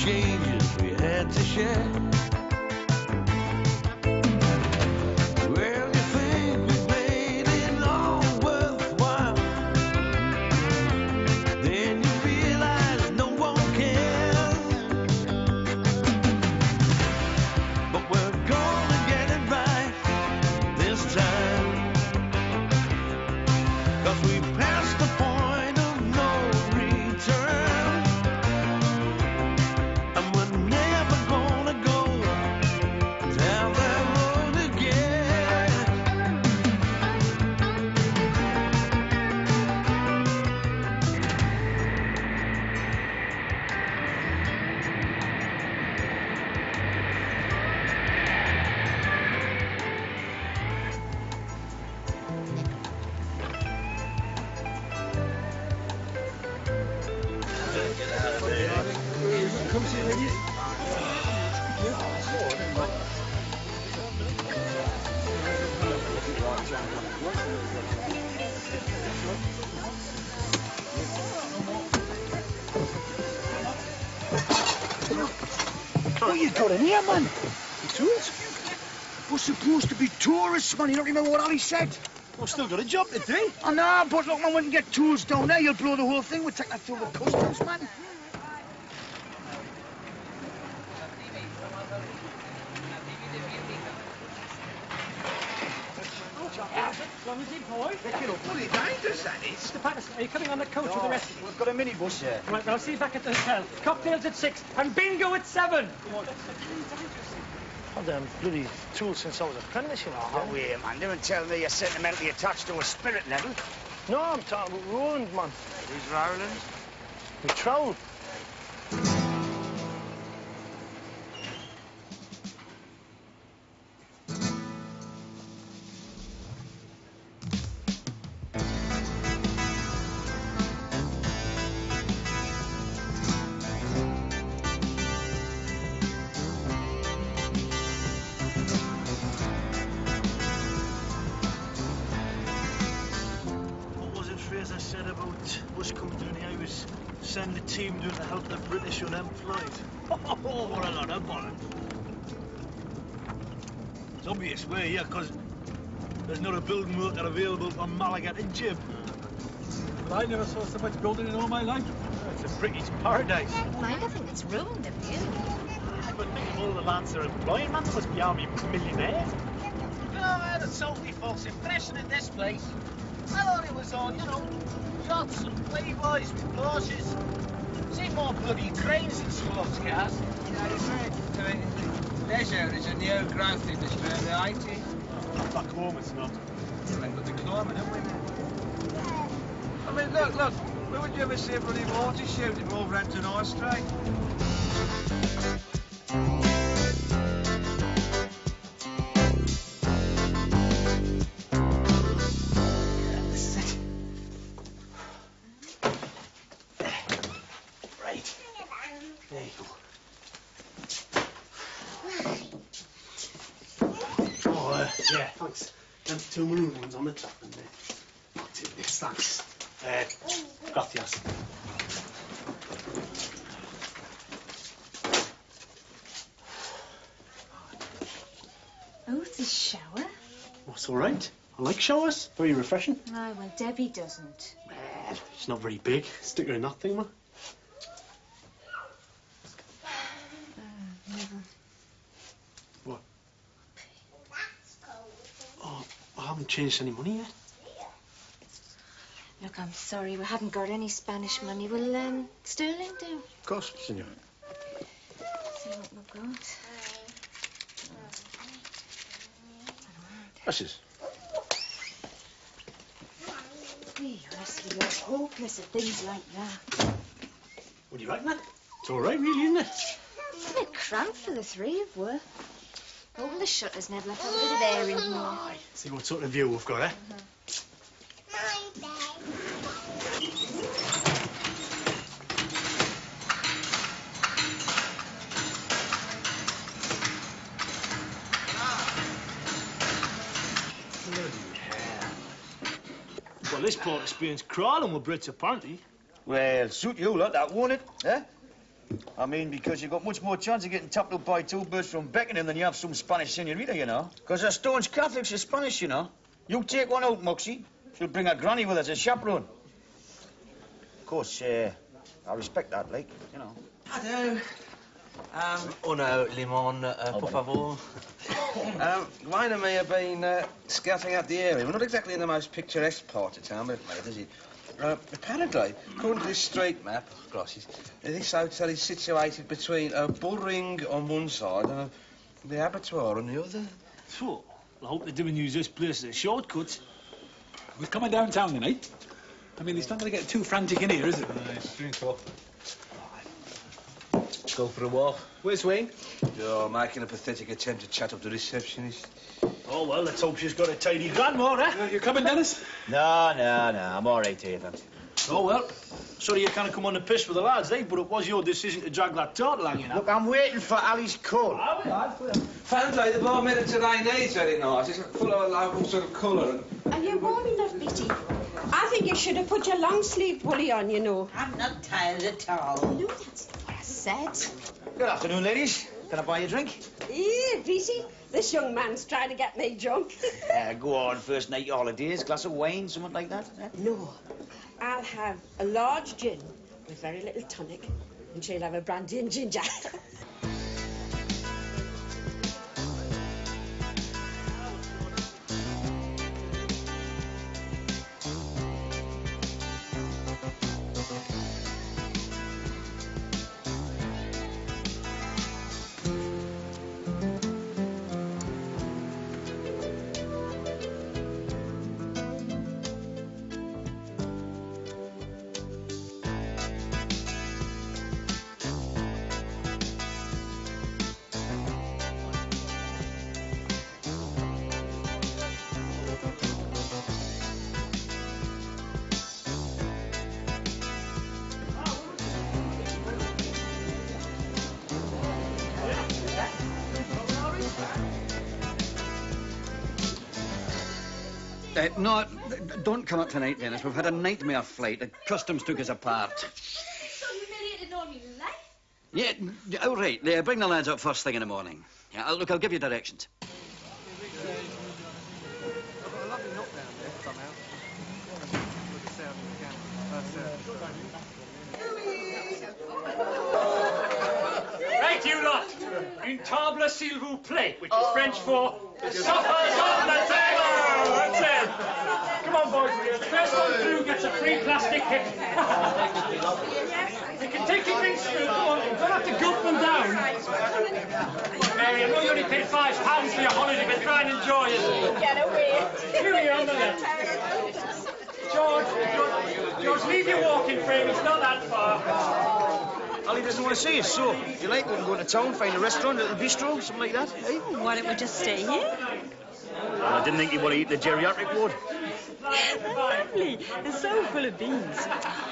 changes we had to share. Well, you think we made it all worthwhile, then you realize no one cares. But we're gonna get it right this time, 'cause we passed the point of no return, and we're never gonna go down that road again. Come see me. What you got in here, man? Tools? We're supposed to be tourists, man. You don't remember what Ali said? We've still got a job to do. I know, but look, man, we can get tools down there. You'll blow the whole thing. We'll take that through the customs, man. Bloody dangerous, that is. Mr. Patterson, are you coming on the coach with the rest of you? We've got a minibus here. Right, well, I'll see you back at the hotel. Cocktails at 6 and bingo at 7. I've done bloody tools since I was apprentice, you know. Oh, wait, man. Don't tell me you're sentimentally attached to a spirit level. No, I'm talking about Roland, man. Who's Roland? The troll. I said about us coming down here was send the team down to help the British unemployed. Oh, what a lot of bollocks. It's obvious we're here because there's not a building worker available from Malaga to Jib. But I never saw so much building in all my life. It's a British paradise. I think it's ruined of you. But think of all the lads they're employing, man. There must be army millionaires. You know, I had a totally false impression in this place. I thought it was all, you know, shots and playboys with Porsches. Seen more bloody cranes than sports cars. Yeah, it's right. Leisure is a new growth industry in the 80s. Not back home, it's not. But the climate, haven't we? I mean, look, where would you ever see a bloody water shoot in Wolverhampton High Street? There you go. Oh, yeah, thanks. Them 2 maroon ones on the top and I'll take this, thanks. Gracias. Oh, it's a shower? Oh, it's all right. I like showers. Very refreshing. Oh, well, Debbie doesn't. Well, it's not very big. Stick her in that thing, man. Never. What? Oh, I haven't changed any money yet. Look, I'm sorry, we haven't got any Spanish money. Will sterling do? Of course, senor. See what we've got. Gracias. Hey, honestly, you're hopeless at things like that. What do you reckon, then? It's all right, really, isn't it? It's a bit cramped for the three of us. Open the shutters, Ned. Let's have a bit of air in here. Aye. See what sort of view we've got, eh? Well, this port experience crawling with Brits, apparently. Well, suit you lot, that won't it? Eh? I mean, because you've got much more chance of getting topped up by two birds from Beckenham than you have some Spanish senorita, you know. Because they're staunch Catholics, are Spanish, you know. You take one out, Moxie. She'll bring her granny with her as a chaperone. Of course, I respect that, like, you know. Hello. Uno limon, por favor. Wayne and me have been scouting out the area. We're not exactly in the most picturesque part of town, but mate, is it? Apparently, according to this street map, glasses, this hotel is situated between Bullring on one side and the abattoir on the other. Well, I hope they didn't use this place as a shortcut. We're coming downtown tonight. I mean, it's not going to get too frantic in here, is it? Nice, drink up. Go for a walk. Where's Wayne? You're making a pathetic attempt to chat up the receptionist. Oh, well, let's hope she's got a tidy grandma, eh? You coming, Dennis? No, I'm all right here, thanks. Oh, well, sorry you can't come on the piss with the lads, eh? But it was your decision to drag that tart along, you know. Look, I'm waiting for Ali's call. Fancy the bar made today needs very nice. It's full of a local sort of colour. Are you warm enough, Bitty? I think you should have put your long-sleeved woolly on, you know. I'm not tired at all. No, that's not what I said. Good afternoon, ladies. Can I buy you a drink? Yeah, Bitty, this young man's trying to get me drunk. Go on, first night holidays, glass of wine, something like that. Eh? No, I'll have a large gin with very little tonic, and she'll have a brandy and ginger. No, don't come up tonight, Dennis. We've had a nightmare flight. The customs took us apart. So humiliated all your life? Yeah, all right. Bring the lads up first thing in the morning. Yeah, look, I'll give you directions. Right, you lot. Une table, s'il vous plaît, which is French for supper's on the table. That's it. Come on, boys. The first one through gets a free plastic hit. You can take your drinks through. Come on. You don't have to gulp them down. Mary, I know you only paid £5 for your holiday, but try and enjoy it. Get away. Here on the left. George, leave your walking frame. It's not that far. Ali doesn't want to see us, so if you like, we can go to town, find a restaurant, a little bistro, something like that, eh? Why don't we just stay here? Well, I didn't think you'd want to eat the geriatric ward. They're lovely. They're so full of beans.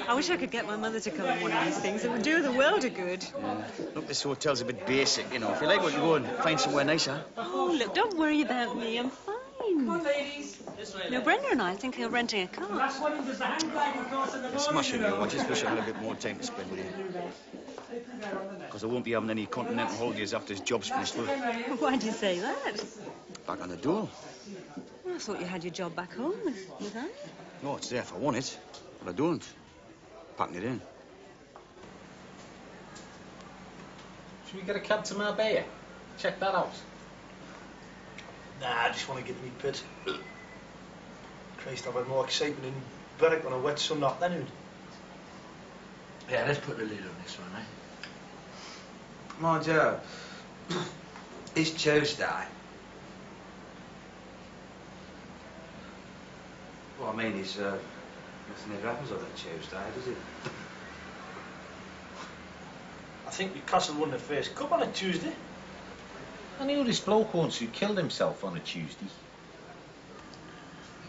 I wish I could get my mother to come in one of these things. It would do the world a good. Yeah. Look, this hotel's a bit basic, you know. If you like, we can go and find somewhere nicer. Oh, look, don't worry about me. I'm fine. Come on, ladies. No, Brenda and I think we're renting a car. Last one is the hang gliding course in the morning. Smashing you. I just wish I had a bit more time to spend with you. Because I won't be having any continental holidays after this job's finished, will I? Why do you say that? Back on the door. Well, I thought you had your job back home with Anne. No, it's there if I want it, but I don't. Packing it in. Should we get a cab to Marbella? Check that out. Nah, I just want to get me pit. Christ, I've had more excitement in Berwick on a wet summer afternoon. Yeah, let's put the lid on this one, eh? Mind you, it's Tuesday. What I mean is, nothing ever happens on a Tuesday, does it? I think Newcastle won the first cup on a Tuesday. I knew this bloke once who killed himself on a Tuesday.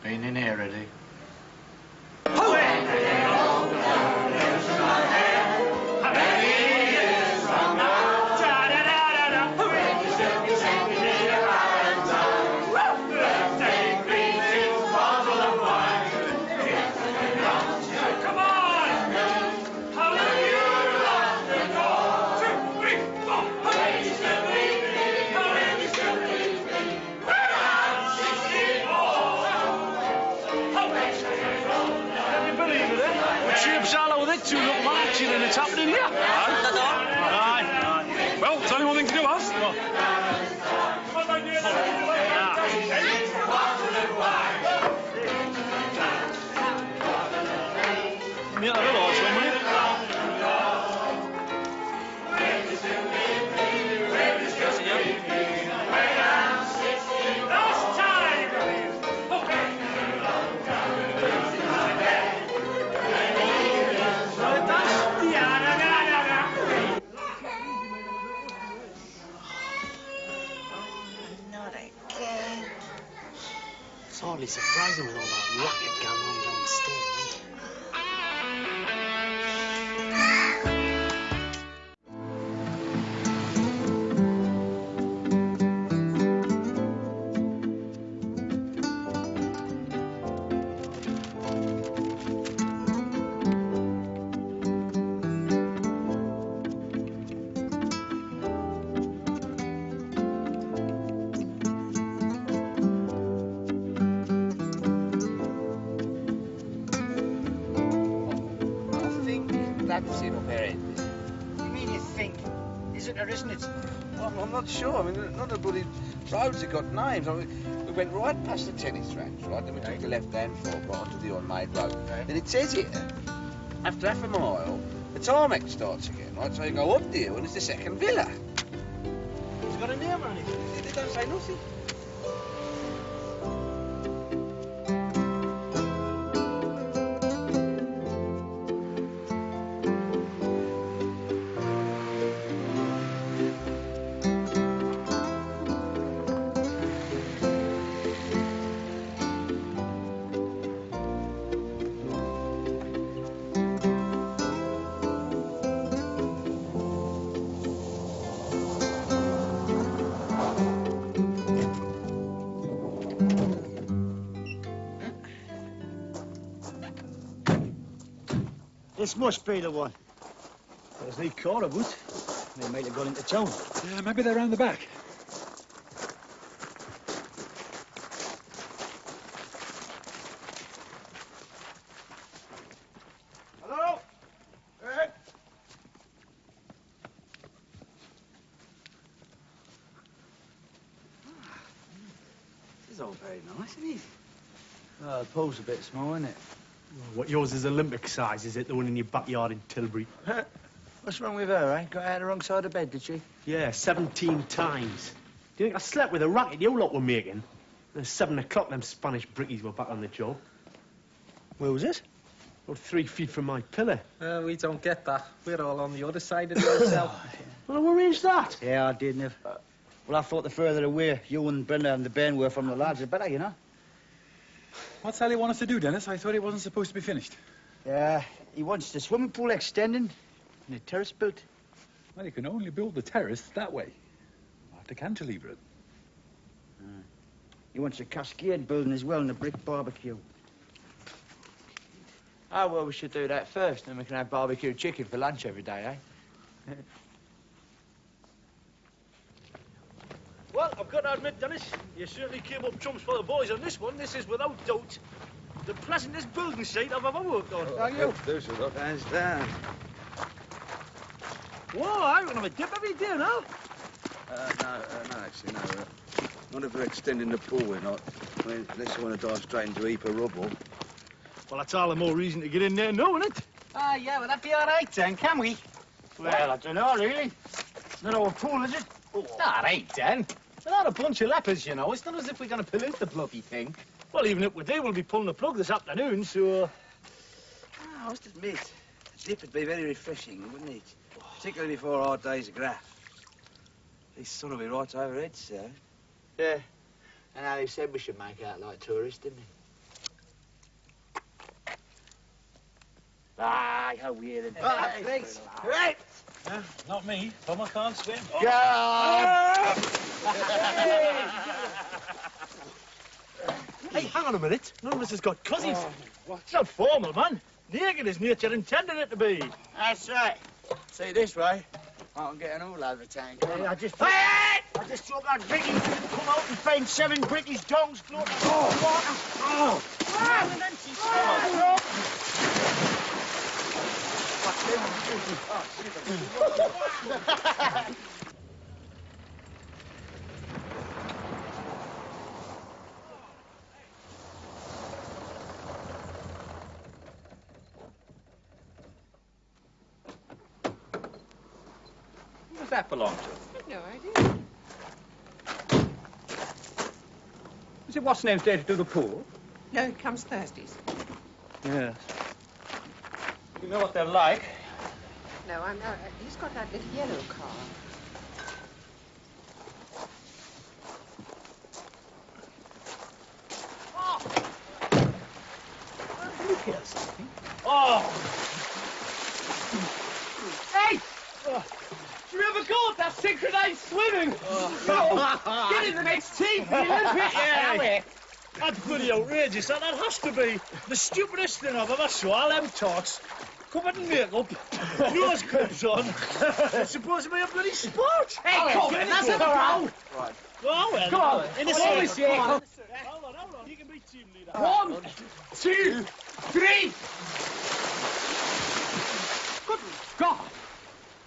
Been in here already. What's happening here? Aye. Well, there's only one thing to do, us. Come on, my dear. Me a little horse, won't we? Last time! Not again. It's hardly surprising with all that racket going on downstairs. That's it up there. You mean you think? Is it or isn't it? Well, I'm not sure. I mean, none of the bloody roads have got names. I mean, we went right past the tennis ranks, right? Then we took the left-hand fork right onto the unmade road. Then it says here, after half a mile, the tarmac starts again, right? So you go up the hill and it's the second villa. It's got a name or anything? They don't say nothing. This must be the one. There's no car about. They might have gone into town. Yeah, maybe they're round the back. Hello? Hey. This is all very nice, isn't it? Oh, the pool's a bit small, isn't it? What, yours is Olympic size, is it? The one in your backyard in Tilbury? What's wrong with her, eh? Got out the wrong side of bed, did she? Yeah, 17 times. Do you think I slept with a racket you lot were making? At 7 o'clock, them Spanish brickies were back on the job. Where was it? About 3 feet from my pillar. We don't get that. We're all on the other side of the hotel. Well, who arranged that? Yeah, I did, Niv. Well, I thought the further away you and Brenda and the Ben were from the lads, the better, you know? What's Sally want us to do, Dennis? I thought it wasn't supposed to be finished. Yeah, he wants the swimming pool extending and the terrace built. Well, you can only build the terrace that way. I'll have to cantilever it. He wants a cascade building as well and a brick barbecue. Oh, well, we should do that first, then we can have barbecue chicken for lunch every day, eh? Well, I've got to admit, Dennis, you certainly came up trumps for the boys on this one. This is, without doubt, the pleasantest building site I've ever worked on. Are you? There's a lot. Hands down. Whoa, I can have a dip every day now. No, actually, no. Not if we're extending the pool, we're not. I mean, unless you want to dive straight into a heap of rubble. Well, that's all the more reason to get in there now, isn't it? Ah, yeah, well, that'd be all right then, can we? Well, I don't know, really. It's not our pool, is it? All right, then. We're not a bunch of lepers, you know. It's not as if we're going to pollute the bloody thing. Well, even if we do, we'll be pulling the plug this afternoon, so... I must admit, a dip would be very refreshing, wouldn't it? Particularly before our days of graft. This sun will be right overhead, sir. Yeah. And Ali said we should make out like tourists, didn't he? Ah, how weird. Thanks. Right. Not me. Tom, I can't swim. Hey, hang on a minute. None of us has got cousins. It's not formal, man. Naked as nature intended it to be. That's right. See, this way, I can get an all over tank. Yeah, I just thought that brickies would come out and find 7 brickies dongs floating in the water. Who does that belong to? I've no idea. Is it what's name's day to do the pool? No, it comes Thursdays. Yes. You know what they're like? No, I'm not. He's got that little yellow car. Look here, something. Oh! Hey! Do you ever go at that synchronized swimming? Get in the next team, the Olympic! Yeah, that's bloody outrageous. That has to be the stupidest thing I've ever saw. All them tots covered in makeup, nose clips on. It's supposed to be a bloody sport. Hey, come on, that's a row. Right. Oh, well. Come on. In a Hold second. it, Hold on. You can be team leader. 1, 2, 3. Good God!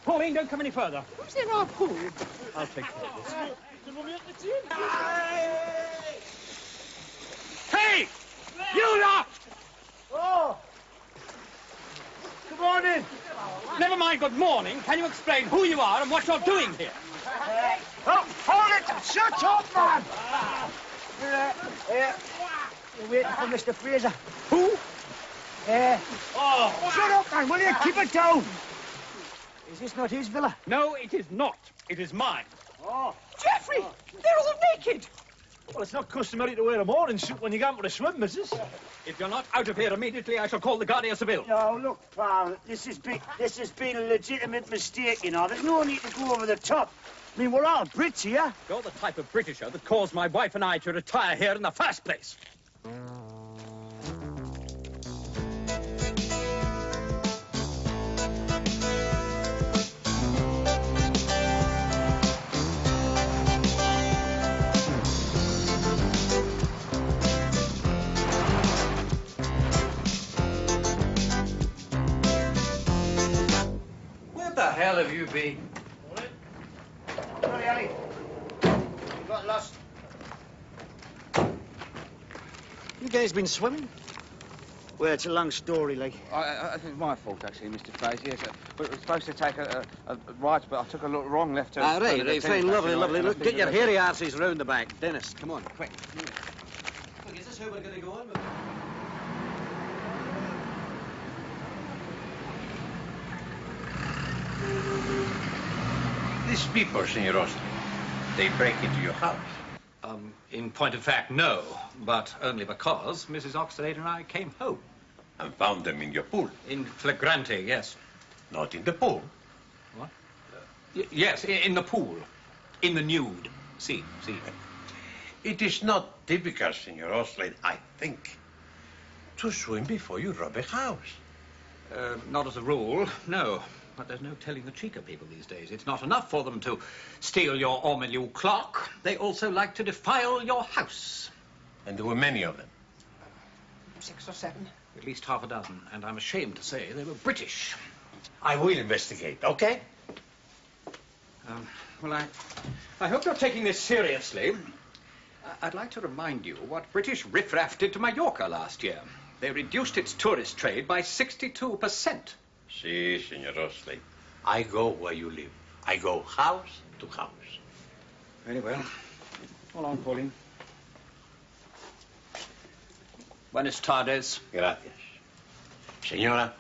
Pauline, don't come any further. Who's in our pool? I'll take care of this. Can we make the team? Hey! You lot! Oh! Come on in. Never mind good morning. Can you explain who you are and what you're doing here? Oh, hold it! Shut up, man! You're waiting for Mr. Fraser. Who? Oh! Shut up, man, will you? Keep it down. Is this not his villa? No, it is not. It is mine. Oh! Jeffrey! They're all naked! Well, it's not customary to wear a morning suit when you go out for a swim, missus. If you're not out of here immediately, I shall call the Guardia Civil. No, look, pal, this has been a legitimate mistake, you know. There's no need to go over the top. I mean, we're all Brits here. You're the type of Britisher that caused my wife and I to retire here in the first place. Where the hell have you been? Sorry, Ali. You got lost. You guys been swimming? Well, it's a long story, like. I think it's my fault, actually, Mr. Fraser. Yes, we were supposed to take a right, but I took a wrong left turn. Right, fine, lovely. Look, get your hairy arses round the back. Dennis, come on, quick. Look, is this who we're going to go on with? These people, Senor Austin, they break into your house. In point of fact, no. But only because Mrs. Oxlade and I came home. And found them in your pool? In flagrante, yes. Not in the pool? What? Yes, in the pool. In the nude. See. It is not typical, Senor Oslade, I think, to swim before you rob a house. Not as a rule, no. But there's no telling the Chica people these days. It's not enough for them to steal your ormolu clock. They also like to defile your house. And there were many of them? 6 or 7. At least half a dozen. And I'm ashamed to say they were British. I will investigate, okay? Well, I hope you're taking this seriously. I'd like to remind you what British riffraff did to Mallorca last year. They reduced its tourist trade by 62%. Si, Senor Oslade. I go where you live. I go house to house. Very well. Hold on, Pauline. Buenas tardes. Gracias. Señora.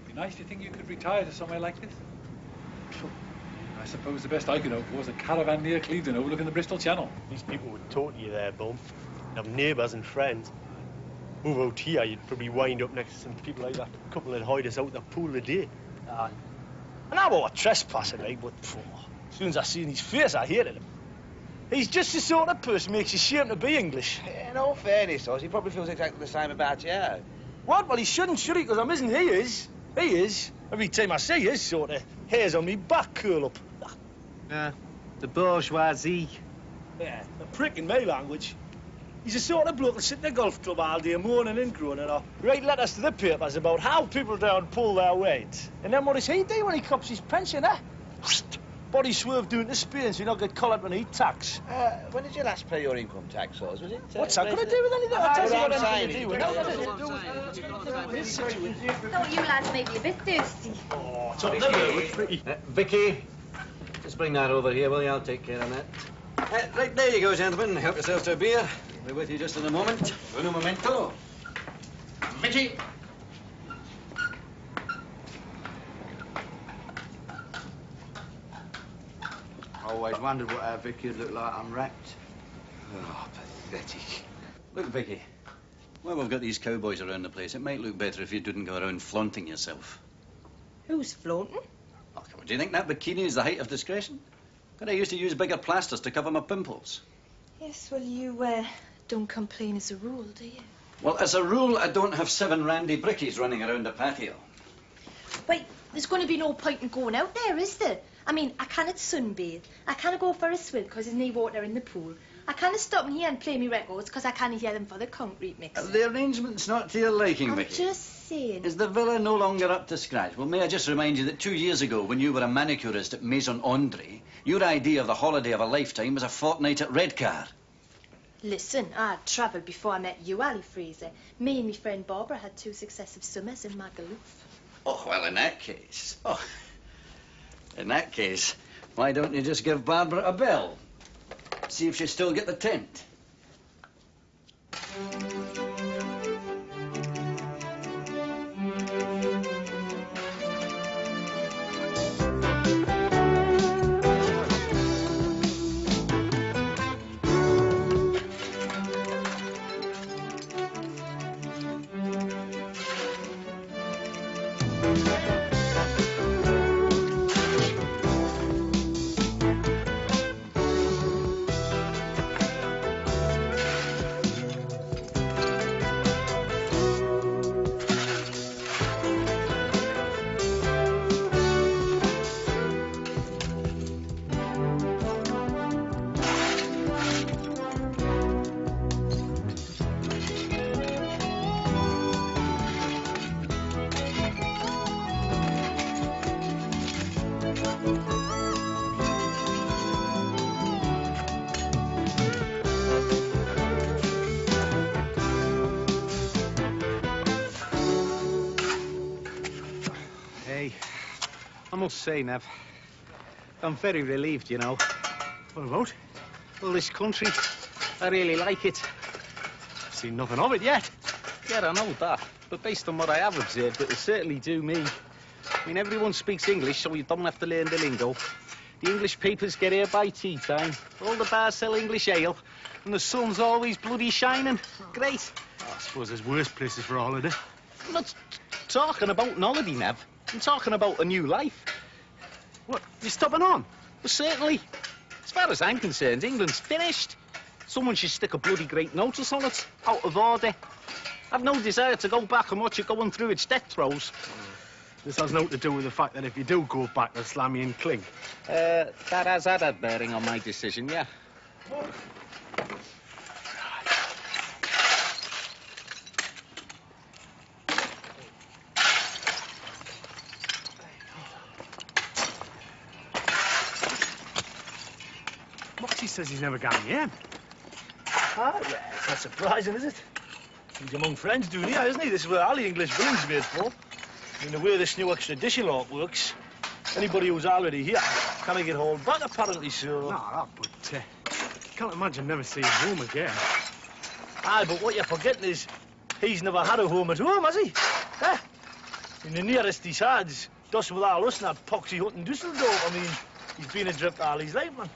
Be nice to think you could retire to somewhere like this. I suppose the best I could hope for was a caravan near Clevedon overlooking the Bristol Channel. These people would talk to you there, Bum. You'd have neighbours and friends. Move out here, you'd probably wind up next to some people like that couple that hide us out the pool a day. And I were trespassing, right, but as soon as I seen his face, I hated him. He's just the sort of person who makes you ashamed to be English. In all fairness, Oz, he probably feels exactly the same about you. What? Well, he shouldn't, should he? Because I'm isn't he is. He is. Every time I see his sort of hairs on me back curl up. The bourgeoisie. Yeah, a prick in my language. He's the sort of bloke that sit in a golf club all day moaning and groaning or write letters to the papers about how people down pull their weight. And then what does he do when he cops his pension, eh? Body swerve doing to Spain so you don't get collared when he tax. When did you last pay your income tax, Oz? Was it? What's that going to do with anything? I'll tell you what I'm anything to do with this situation. Thought you lads may be a bit thirsty. Oh, it's up there. Vicky, just bring that over here, will you? I'll take care of that. Right, there you go, gentlemen. Help yourselves to a beer. We're with you just in a moment. Un momento. Vicky! I always wondered what our Vicky would look like unwrapped. Oh, pathetic. Look, Vicky, while we've got these cowboys around the place, it might look better if you didn't go around flaunting yourself. Who's flaunting? Oh, come on, do you think that bikini is the height of discretion? Could I used to use bigger plasters to cover my pimples? Yes, well, you don't complain as a rule, do you? Well, as a rule, I don't have 7 randy brickies running around the patio. Wait, there's going to be no point in going out there, is there? I mean, I can't sunbathe. I can't go for a swim because there's no water in the pool. I can't stop in here and play me records because I can't hear them for the concrete mix. The arrangement's not to your liking, I'm Vicky. just saying. Is the villa no longer up to scratch? Well, may I just remind you that 2 years ago, when you were a manicurist at Maison Andre, your idea of the holiday of a lifetime was a fortnight at Redcar. Listen, I'd travelled before I met you, Ali Fraser. Me and my friend Barbara had 2 successive summers in Magaluf. Oh, well, in that case, why don't you just give Barbara a bell? See if she's still got the tent. I must say, Nev, I'm very relieved, you know. What about? Well, this country, I really like it. I've seen nothing of it yet. Yeah, I know that. But based on what I have observed, it'll certainly do me. I mean, everyone speaks English, so you don't have to learn the lingo. The English papers get here by tea time. All the bars sell English ale. And the sun's always bloody shining. Great. I suppose there's worse places for a holiday. I'm not talking about an holiday, Nev. I'm talking about a new life. What? You stopping on? Well, certainly. As far as I'm concerned, England's finished. Someone should stick a bloody great notice on it. Out of order. I've no desire to go back and watch it going through its death throes. This has nothing to do with the fact that if you do go back, they'll slam you in clink. That has had a bearing on my decision, yeah. Moxie says he's never gone again. Ah, yeah, it's not surprising, is it? He's among friends doing here, isn't he? This is where all the English village made for. I mean, the way this new extradition law works, anybody who's already here can't get hauled back, apparently, so... No, but can't imagine never seeing home again. Aye, but what you're forgetting is he's never had a home at home, has he? Eh? In the nearest he's had is dust with all us in that poxy hut in Dusseldorf. I mean, he's been adrift all his life, man.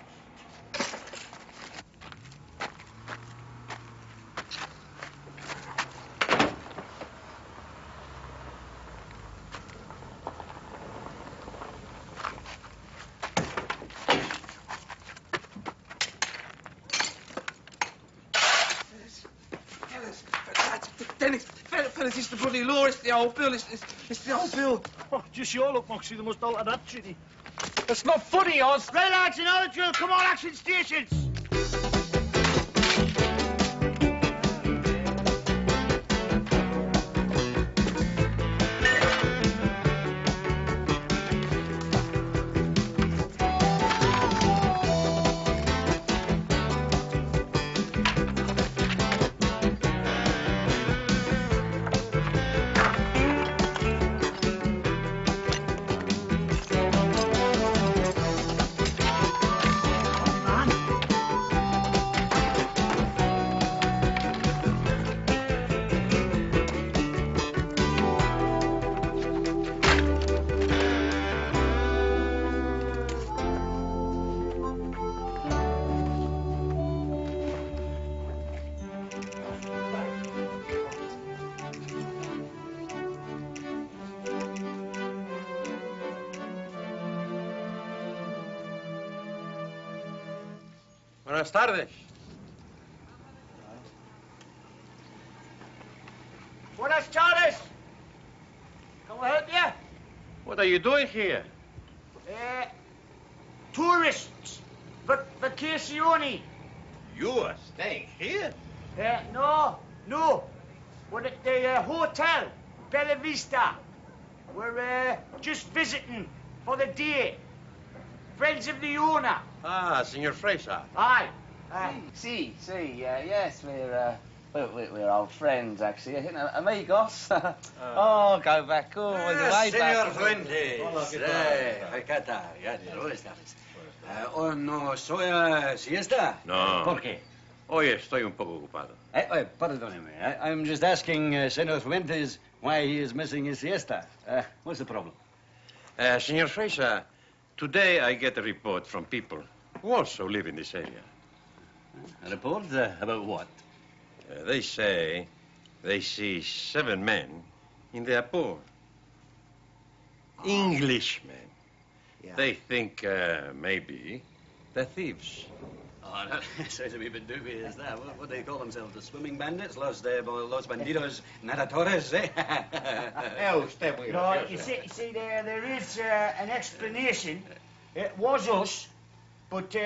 Dennis, fellas, it's the bloody law. It's the old bill. It's the old bill. Oh, just your luck, Moxie. They must alter that treaty. It's not funny, Oz. Right, lads, you know the drill. Come on, action stations. Buenas tardes. Buenas tardes. Can we help you? What are you doing here? Tourists. Vacazioni. You are staying here? No. We're at the hotel, Bella Vista. We're just visiting for the day. Friends of the owner. Ah, Senor Fraser. Aye. Yes, we're old friends, actually. You know, amigos. Oh, go back all the way back. Señor Fuentes. ¿Qué tal? ¿Dónde estás? ¿O no soy siesta? No. ¿Por qué? Hoy estoy un poco ocupado. Perdóneme. I'm just asking Señor Fuentes why he is missing his siesta. What's the problem? Senor Fraser, today I get a report from people who also live in this area. A report? About what? They say they see 7 men in their pool. Englishmen. Yeah. They think maybe they're thieves. Oh, that sounds a wee bit dubious, that. What do they call themselves? The swimming bandits? Los bandidos nadadores, eh? No, you see, there is an explanation. It was us, but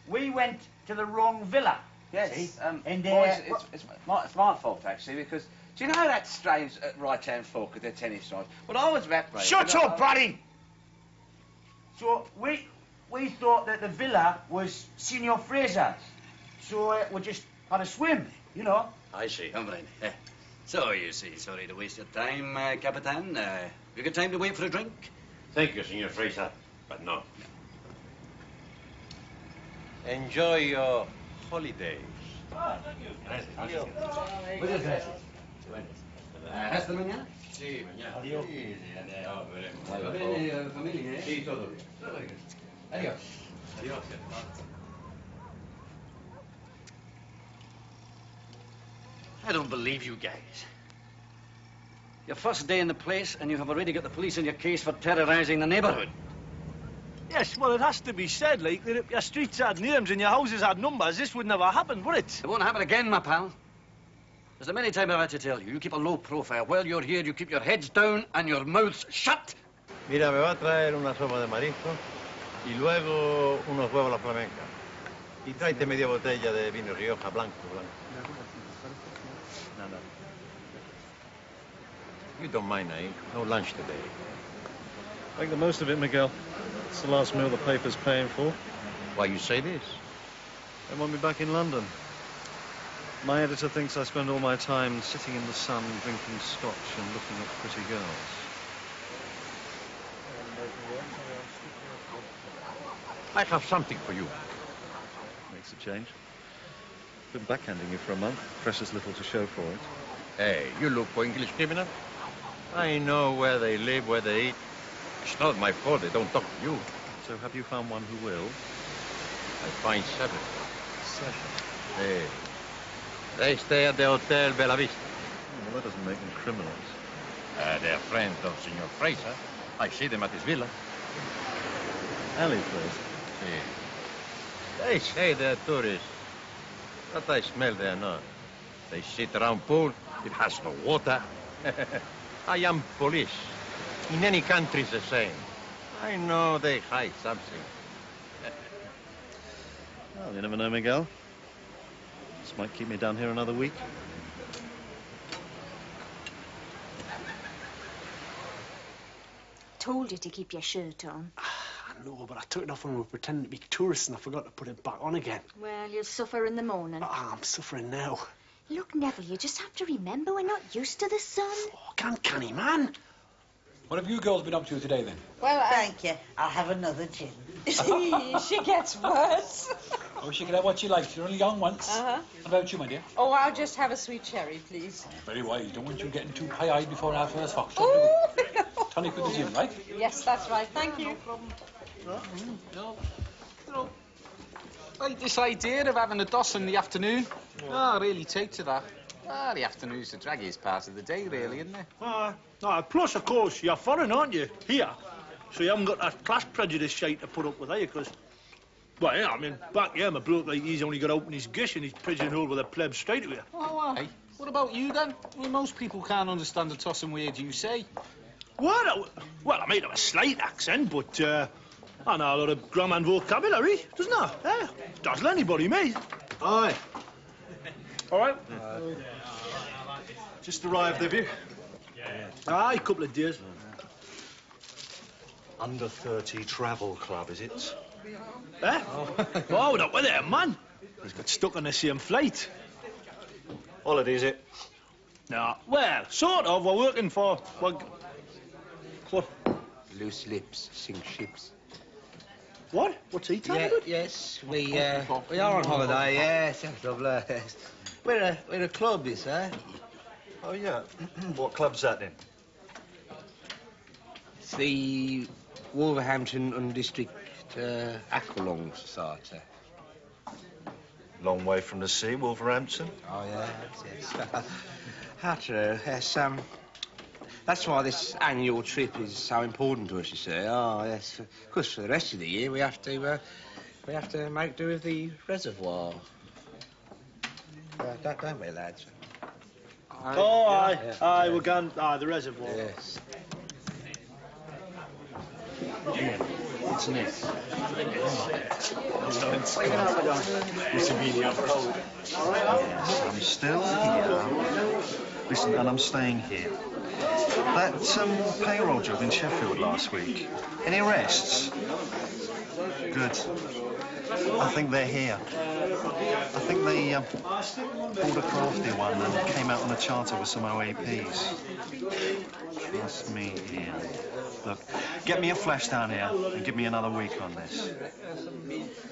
we went to the wrong villa. Yes, and boys, it's my fault, actually, because do you know that strange right-hand fork at the tennis stripes? Well, I was wrapped, mate. Shut up, Barry! So we thought that the villa was Senor Fraser's. So we just had a swim, you know. I see. Comprende. So, you see, sorry to waste your time, Capitan. You got time to wait for a drink? Thank you, Senor Fraser, but no. Enjoy your holidays. Ah, thank you. Adiós. Muchas gracias. ¿Hasta mañana? Sí, mañana. Adiós. Sí, adiós, veremos. ¿Va bien, familia, eh? Sí, todo bien. Todo bien. Adiós. Adiós. I don't believe you guys. Your first day in the place, and you have already got the police on your case for terrorising the neighbourhood. Yes, well, it has to be said, like, that if your streets had names and your houses had numbers, this would never happen, would it? It won't happen again, my pal. There's a many times I've had to tell you, you keep a low profile. While you're here, you keep your heads down and your mouths shut. Mira, me va a traer una sopa de marisco y luego unos huevos a la flamenca. Y tráete media botella de vino Rioja, blanco. No. You don't mind, eh? No lunch today. Make the most of it, Miguel. It's the last meal the paper's paying for. Why you say this? They want me back in London. My editor thinks I spend all my time sitting in the sun, drinking scotch and looking at pretty girls. I have something for you. Makes a change. Been backhanding you for a month. Precious little to show for it. Hey, you look for English criminal? I know where they live, where they eat. It's not my fault they don't talk to you. So have you found one who will? I find 7. 7? Hey. They stay at the Hotel Bella Vista. Well, that doesn't make them criminals. They're friends of Senor Fraser. I see them at his villa. Alley place? See. They say they're tourists. But I smell they're not. They sit around pool. It has no water. I am police. In any country it's the same. I know they hide something. Well, you never know, Miguel. This might keep me down here another week. Told you to keep your shirt on. I know, but I took it off when we were pretending to be tourists and I forgot to put it back on again. Well, you'll suffer in the morning. I'm suffering now. Look, Neville, you just have to remember we're not used to the sun. Oh, canny, man. What have you girls been up to today, then? Well, thank you. I'll have another gin. She gets worse. I wish you could have what you like. You're only young once. Uh-huh. What about you, my dear? Oh, I'll just have a sweet cherry, please. Very wise. Don't want you getting too high-eyed before our first fox. Oh, Tonic with the gin, right? yes, that's right. Thank you. Like this idea of having a doss in the afternoon. Oh, I really take to that. The afternoon's the draggiest part of the day, really, isn't it? Plus, of course, you're foreign, aren't you? Here. So you haven't got that class prejudice shite to put up with, are you? Because, well, yeah, I mean, back here, my bloke like he's only got to open his gish and he's pigeonholed with a pleb straight away. Oh, hey. What about you, then? I mean, most people can't understand the tossing word you say. What? Well, I may have a slight accent, but, I know a lot of grammar and vocabulary, doesn't I? Yeah. Dazzle anybody, mate. Aye. All right. Just arrived, have you? Aye, a couple of days. Under 30 Travel Club, is it? Eh? Oh, we're not with him, man. He's got stuck on the same flight. Holiday, is it? No. Well, sort of. We're working for... What? Loose lips sink ships. What? What's he talking about? Yes, we are on holiday, yes, that's lovely. Yes. We're a club, you say. Oh, yeah. What club's that, then? It's the Wolverhampton Undistrict Aqualung Society. Long way from the sea, Wolverhampton. Oh, yes. How true. Yes, that's why this annual trip is so important to us, you see. Oh, yes. Of course, for the rest of the year, we have to make do with the reservoir. Don't we, lads? Aye. Yeah. Aye, we're going... Aye, the reservoir. Yes. It's Nick. I'm still here. Listen, and I'm staying here. That payroll job in Sheffield last week. Any arrests? Good. I think they're here. I think they pulled a crafty one and came out on a charter with some OAPs. Trust me, Ian. Look, get me a flash down here and give me another week on this.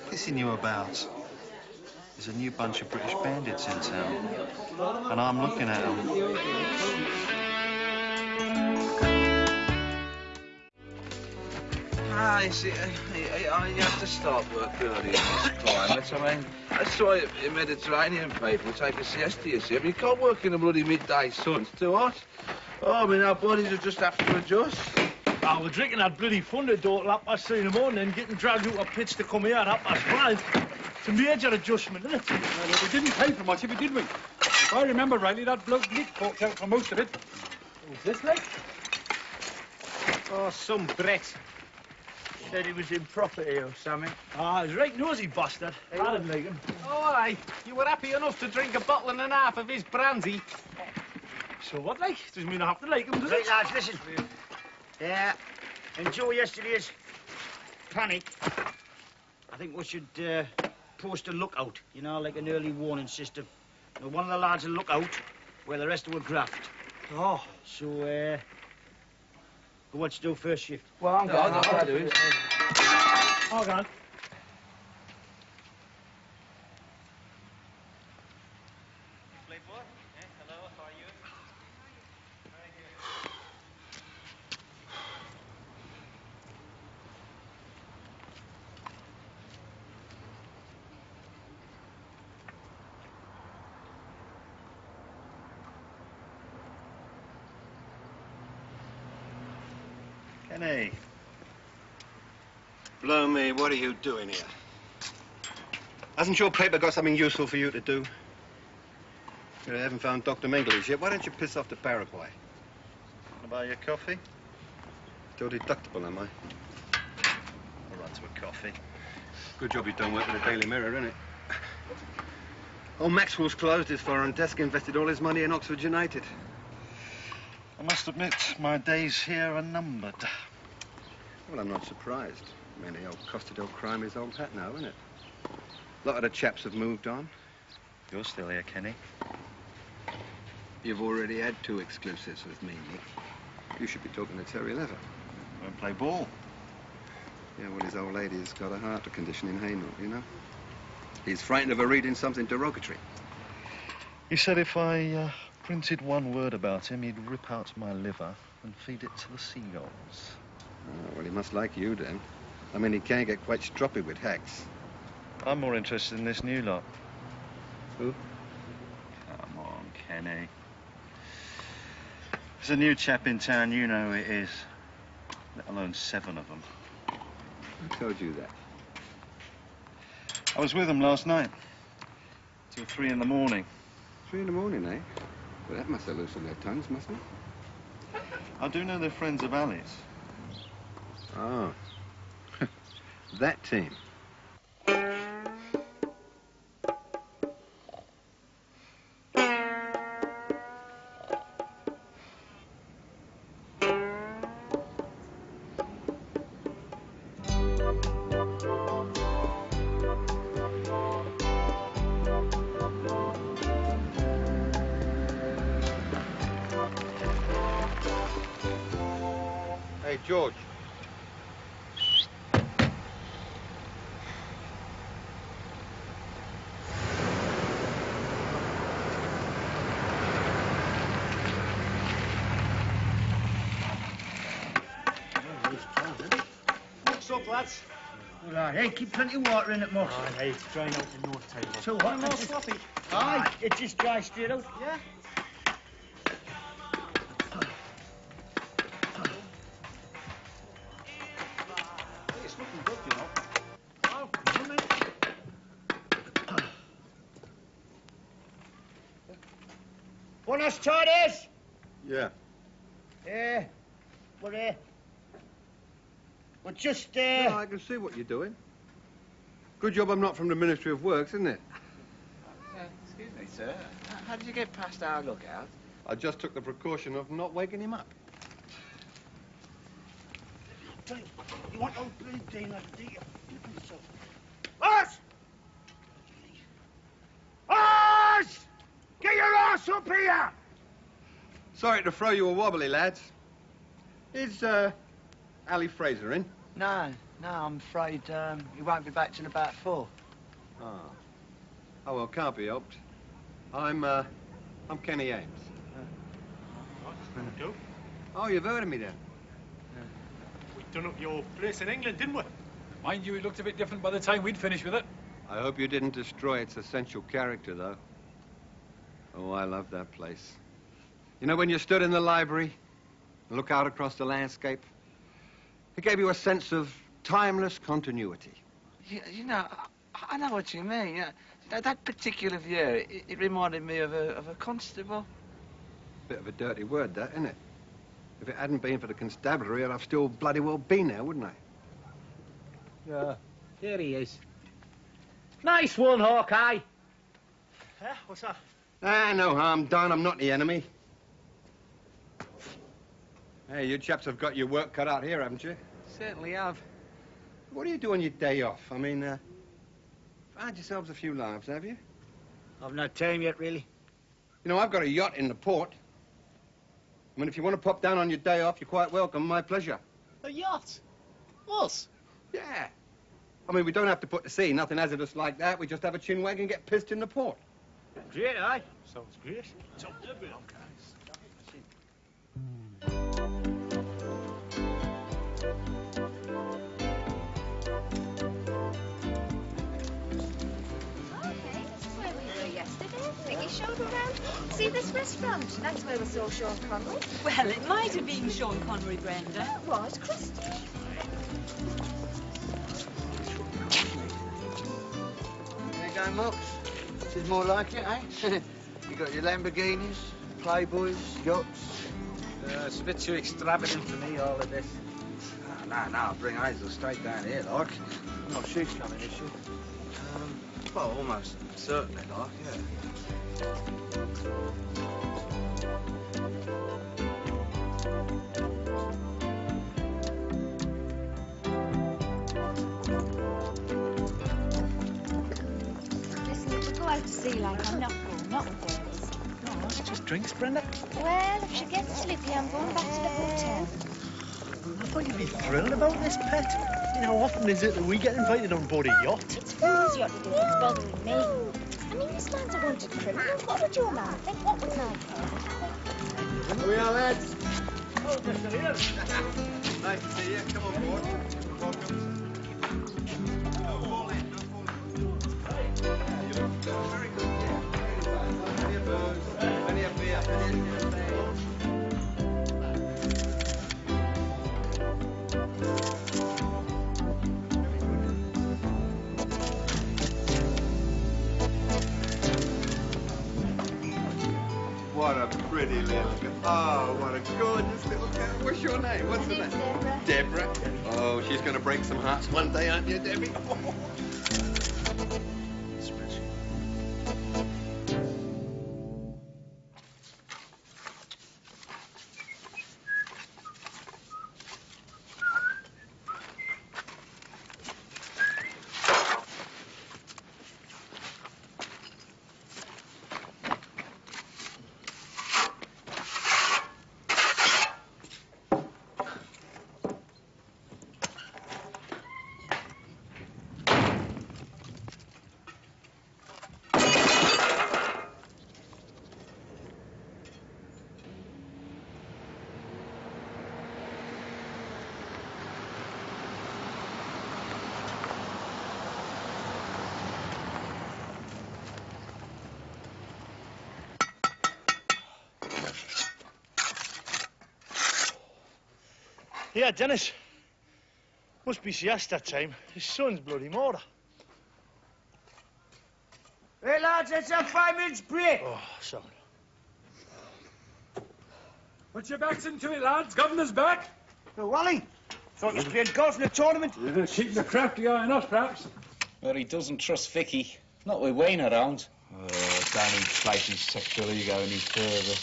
Pissing you about. There's a new bunch of British bandits in town, and I'm looking at them. You see, you have to start work early in this climate. I mean, that's why the Mediterranean people take a siesta, you see. I mean, you can't work in the bloody midday sun. It's too hot. Oh, I mean, our bodies will just have to adjust. Oh, we're drinking that bloody Thunderdort at 3:30 in the morning and getting dragged out of pitch to come here at 5:30. It's a major adjustment, isn't it? Well, we didn't pay for much of it, did we? If I remember rightly, that bloke Nick forked out for most of it. Who's this, like? Oh, some Brett. Said he was in property or something. Ah, he's right nosy bastard. I didn't like him. Oh, aye. You were happy enough to drink a bottle and a half of his brandy. So what, like? Doesn't mean I have to like him, does Right, it? lads, listen. Yeah, enjoy yesterday's panic. I think we should post a lookout, you know, like an early warning system. You know, one of the lads will look out where the rest will graft. Oh. So, who wants to do first shift? Well, I'm going. I'll do it. Oh, go on. Kenny. Blow me, what are you doing here? Hasn't your paper got something useful for you to do? You haven't found Dr. Mengele yet. Why don't you piss off to Paraguay? Wanna buy your coffee? Still deductible, am I? All right to a coffee. Good job you don't work for the Daily Mirror, isn't it? Old Maxwell's closed his foreign desk, invested all his money in Oxford United. I must admit, my days here are numbered. Well, I'm not surprised. I mean, the old Costa del Crime is old hat now, isn't it? A lot of the chaps have moved on. You're still here, Kenny. You've already had 2 exclusives with me, Nick. You should be talking to Terry Lever. Won't play ball. Yeah, well, his old lady's got a heart condition in Hainault, you know? He's frightened of her reading something derogatory. He said if I printed one word about him, he'd rip out my liver and feed it to the seagulls. Oh, well, he must like you, then. I mean, he can get quite stroppy with hacks. I'm more interested in this new lot. Who? Come on, Kenny. There's a new chap in town, you know who it is. Let alone 7 of them. Who told you that? I was with them last night. Till 3 in the morning. 3 in the morning, eh? Well, that must have loosened their tongues, mustn't it? I do know they're friends of Ali's. Oh. That team. Hey, George. What's up, lads? All right, hey, keep plenty of water in it, Mox. Oh, hey, it's drying out the north table. So what? More sloppy. Aye, it just dries straight out. Yeah? It's looking good, you know. Oh, come in. Buenas tardes. Yeah. We're just, No, I can see what you're doing. Good job I'm not from the Ministry of Works, isn't it? Excuse me, sir. How did you get past our lookout? I just took the precaution of not waking him up. You want old blue daylight, do you? Us! Us! Get your ass up here! Sorry to throw you a wobbly, lads. Is, Ali Fraser in? No, I'm afraid he won't be back till about 4. Oh. Oh, well, can't be helped. I'm Kenny Ames. Go. Oh, you've heard of me then? We done up your place in England, didn't we? Mind you, it looked a bit different by the time we'd finished with it. I hope you didn't destroy its essential character, though. Oh, I love that place. You know, when you stood in the library and look out across the landscape, it gave you a sense of timeless continuity. You know, I know what you mean. You know, that particular view, it reminded me of a constable. Bit of a dirty word, that, isn't it? If it hadn't been for the constabulary, I'd have still bloody well been there, wouldn't I? Yeah, here he is. Nice one, Hawkeye. Huh? What's that? Ah, no harm done. I'm not the enemy. Hey, you chaps have got your work cut out here, haven't you? Certainly have. What do you do on your day off? I mean, find yourselves a few laughs, have you? I've no time yet, really. You know, I've got a yacht in the port. I mean, if you want to pop down on your day off, you're quite welcome. My pleasure. A yacht? Us? Yeah. I mean, we don't have to put to sea, nothing hazardous like that. We just have a chin wag and get pissed in the port. Great, aye? Sounds great. Top to the Vicky showed around. See this restaurant? That's where we saw Sean Connery. Well, it might have been Sean Connery, Brenda. It was, Christy. There you go, Mox. This is more like it, eh? You got your Lamborghinis, Playboys, yachts. It's a bit too extravagant for me, all of this. Nah, bring Hazel straight down here, like. No, she's coming, is she? Well, almost certainly, like, yeah. Listen, if we go out to sea like I'm not going, not with Dennis. No, it's just drinks, Brenda. Well, if she gets sleepy, I'm going back to the hotel. I thought you'd be thrilled about this, pet. You know, how often is it that we get invited on board a yacht? It's fool's yacht it is, it's bothering me. I mean, this man's a wanted criminal. What would your man think? What would I care? Here we are, lads. Oh, Mr. Ian. Nice to see you. Come on board. Welcome. You look very good, yeah. Plenty of booze, plenty of beer, plenty of champagne. What a pretty little girl. Oh, what a gorgeous little girl. What's your name? What's the name? Deborah. Deborah? Oh, she's going to break some hearts one day, aren't you, Debbie? Yeah, Dennis. Must be siesta time. The sun's bloody more. Hey, lads, it's a 5 minutes break. Oh, sorry. Put your backs into it, lads. Governor's back. Wally, thought you was playing golf in a tournament. Keeping the crafty eye on us, perhaps. Well, he doesn't trust Vicky. Not with Wayne around. Oh, don't inflate his sexual ego any further.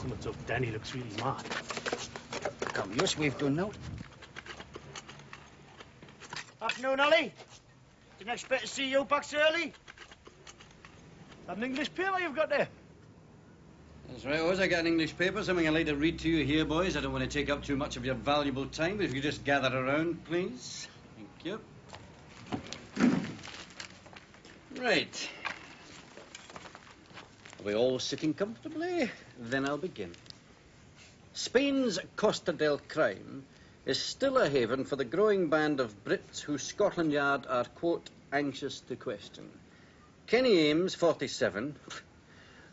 Someone's up. Danny looks really mad. Come, yes, we've done now. Afternoon, Ollie. Didn't expect to see you back so early. That an English paper you've got there? That's right, Oz. I got an English paper, something I'd like to read to you here, boys. I don't want to take up too much of your valuable time, but if you just gather around, please. Thank you. Right. Are we all sitting comfortably? Then I'll begin. Spain's Costa del Crime is still a haven for the growing band of Brits who Scotland Yard are, quote, anxious to question. Kenny Ames, 47,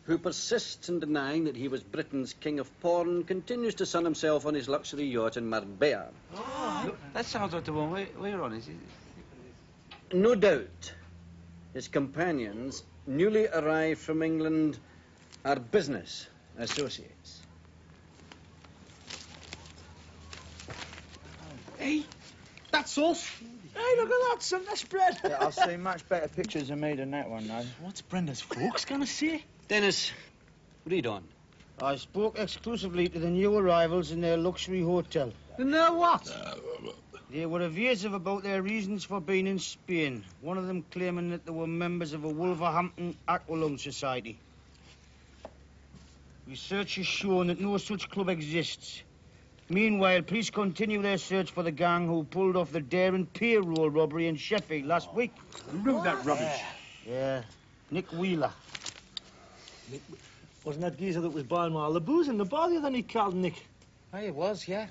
who persists in denying that he was Britain's king of porn, continues to sun himself on his luxury yacht in Marbella. Oh, that sounds like the one we're on, is it? No doubt his companions, newly arrived from England, are business associates. Hey, that's us. Hey, look at that, son. That's spread. Yeah, I've seen much better pictures of me than that one, though. What's Brenda's folks gonna say? Dennis, read on. I spoke exclusively to the new arrivals in their luxury hotel. And they're what? They were evasive about their reasons for being in Spain. One of them claiming that they were members of a Wolverhampton Aqualung Society. Research has shown that no such club exists. Meanwhile, police continue their search for the gang who pulled off the daring payroll robbery in Sheffield last week. Who knew that rubbish? Yeah, Nick Wheeler. Wasn't that geezer that was buying all the booze in the bar the other night called Nick? Oh, it was, yeah.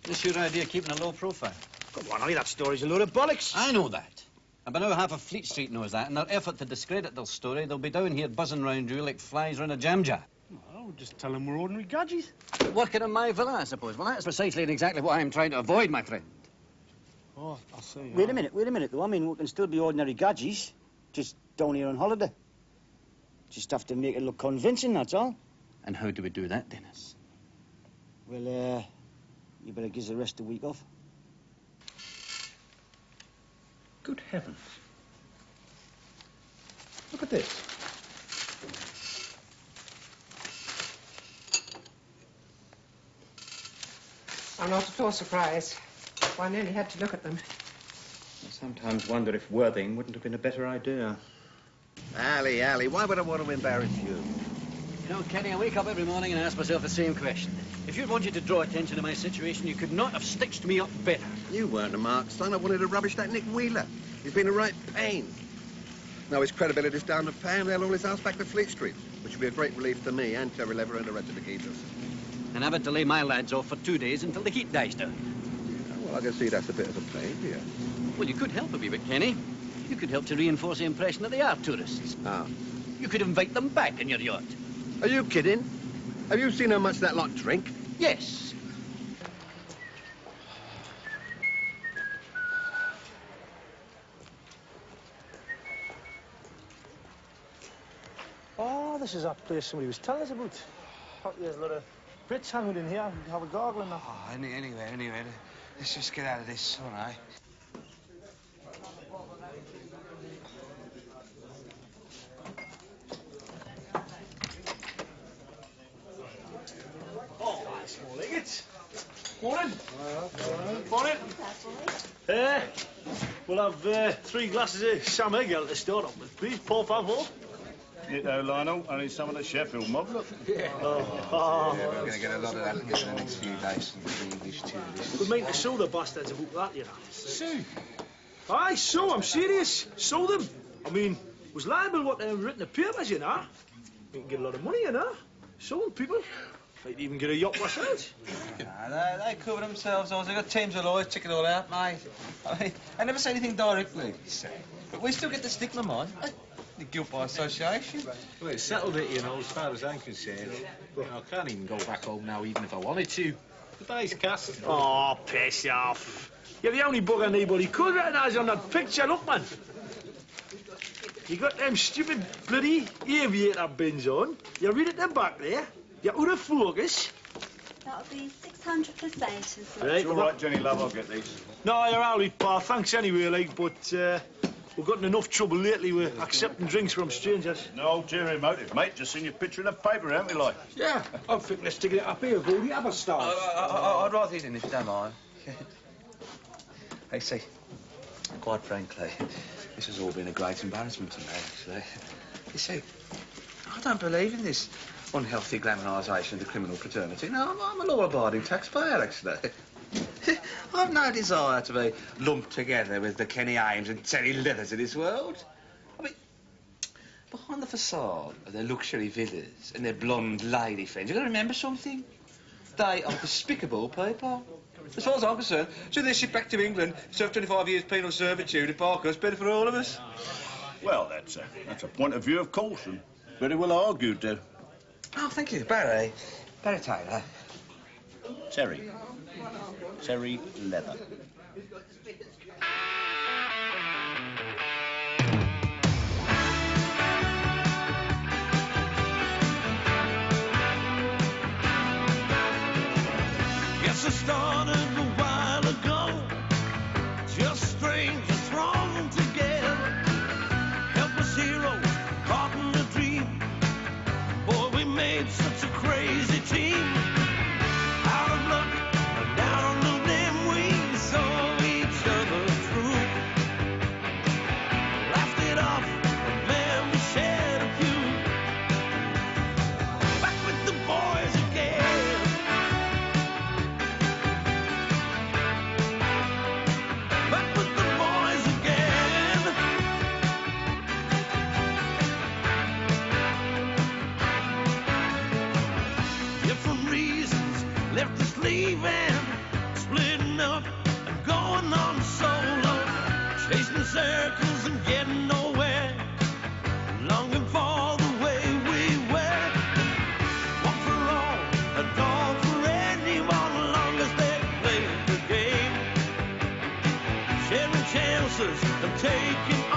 This your idea, keeping a low profile? Come on, Ollie, that story's a load of bollocks. I know that. But now half of Fleet Street knows that. In their effort to discredit their story, they'll be down here buzzing round you like flies round a jam jar. Well, just tell them we're ordinary gadgies. Working in my villa, I suppose. Well, that's precisely and exactly what I'm trying to avoid, my friend. Oh, I see. Wait a minute, though. I mean, we can still be ordinary gadgies, just down here on holiday. Just have to make it look convincing, that's all. And how do we do that, Dennis? Well, you better give the rest a week off. Good heavens. Look at this. I'm not at all surprised. I nearly had to look at them. I sometimes wonder if Worthing wouldn't have been a better idea. Ali, why would I want to embarrass you? You know, Kenny, I wake up every morning and ask myself the same question. If you'd wanted to draw attention to my situation, you could not have stitched me up better. You weren't a mark, son. I wanted to rubbish that Nick Wheeler. He's been a right pain. Now his credibility's down the pan, they'll haul his ass back to Fleet Street, which will be a great relief to me and Terry Lever and the rest of the keepers. And I've had to lay my lads off for 2 days until the heat dies down. Well, I can see that's a bit of a pain, yeah. Well, you could help a wee bit, Kenny. You could help to reinforce the impression that they are tourists. Ah. You could invite them back in your yacht. Are you kidding? Have you seen how much that lot drink? Yes. Oh, this is that place somebody was telling us about. There's a lot of Brits hanging in here. Have a gargle and that. Oh, anyway. Let's just get out of this, all right? Oh, small-legged. Morning. Morning. We'll have 3 glasses of Sam Eggle to start off with, please. Por favor. Ditto, Lionel. Only some of the Sheffield mob, look. Yeah, we're going to get a lot of that in the next few days from the English tourists. We mean to sue the bastards about that, you know. Sue? Aye, sue, I'm serious. Sue them. I mean, it was liable what they've written in the papers, you know. We can get a lot of money, you know. Sue them, people. Might even get a yacht ourselves. Nah, they cover themselves, Oz. They've got teams of lawyers check it all out, mate. I mean, I never say anything directly, but we still get the stigma, man. The guilt by association. Well, it's settled it, you know, as far as I'm concerned. You know, I can't even go back home now, even if I wanted to. The day's cast. Oh, piss off. You're the only bugger anybody could recognise on that picture. Look, man. You got them stupid bloody aviator bins on. You read at the back there. You're out of focus. That'll be 600 plus 8. Right, It's all right, Jenny, love, I'll get these. No, you're all right, pal. Thanks anyway, like, but we've gotten enough trouble lately with accepting drinks from strangers. No ulterior motive, mate. Just seen your picture in the paper, haven't we, like? Yeah, I think let's stick it up here with all the other stars. I'd rather these in if you don't mind. Hey, see, quite frankly, this has all been a great embarrassment to me, actually. You see, I don't believe in this unhealthy glamorisation of the criminal fraternity. No, I'm a law-abiding taxpayer, actually. I've no desire to be lumped together with the Kenny Ames and Terry Leathers of this world. I mean, behind the facade of their luxury villas and their blonde lady friends, you've got to remember something. They are despicable people. As far as I'm concerned, should they ship back to England, serve 25 years penal servitude in Parkhurst, better for all of us? Well, that's a point of view, of course, and very well argued, Oh, thank you. Barry Taylor. Terry Leather. Yes, I started a while ago. Just strangers thrown together. Helpless heroes caught in a dream. Boy, we made such a crazy team. Out of luck, down the limb, we saw each other through. Laughed it off, and man, we shared a few. Back with the boys again. Back with the boys again. Different reasons left us leaving, splitting up and going on solo, chasing circles chances and taking